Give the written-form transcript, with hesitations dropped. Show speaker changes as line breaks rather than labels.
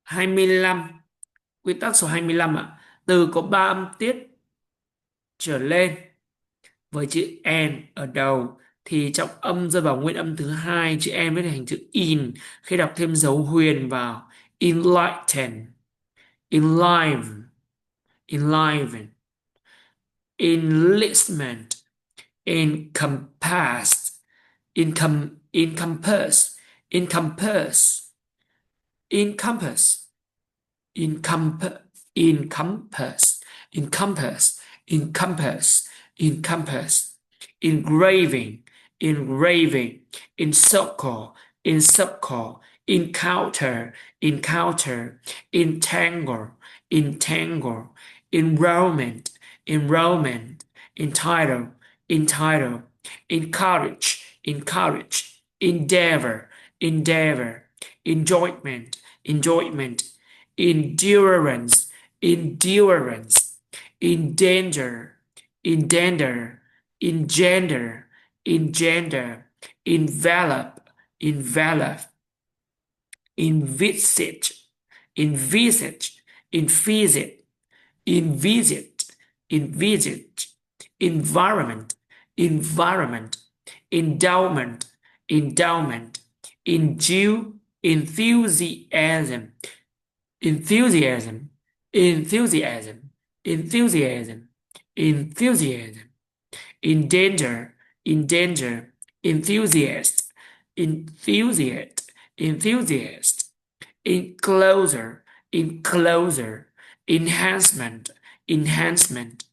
25. Quy tắc số 25 ạ. Từ có 3 âm tiết trở lên với chữ N ở đầu thì trọng âm rơi vào nguyên âm thứ hai, chữ N viết thành chữ in. Khi đọc thêm dấu huyền vào, enlighten, enliven, enliven, enlistment, encompass, encompass, encompass, encompass, encompass, encompass, encompass, encompass, encompass, engraving, engraving, encircle, encircle, encounter, encounter, entangle, entangle, enrollment, enrollment, entitle, entitle, encourage, encourage, endeavor, endeavor, enjoyment, enjoyment, endurance, endurance, endanger, endanger, engender, engender, envelop, envelop, envisage, envisage, envisage, envisage, envisage, environment, environment, endowment, endowment, endue, enthusiasm, enthusiasm, enthusiasm, enthusiasm, enthusiasm, endanger, endanger, enthusiast, enthusiast, enthusiast, enclosure, enclosure, enhancement, enhancement,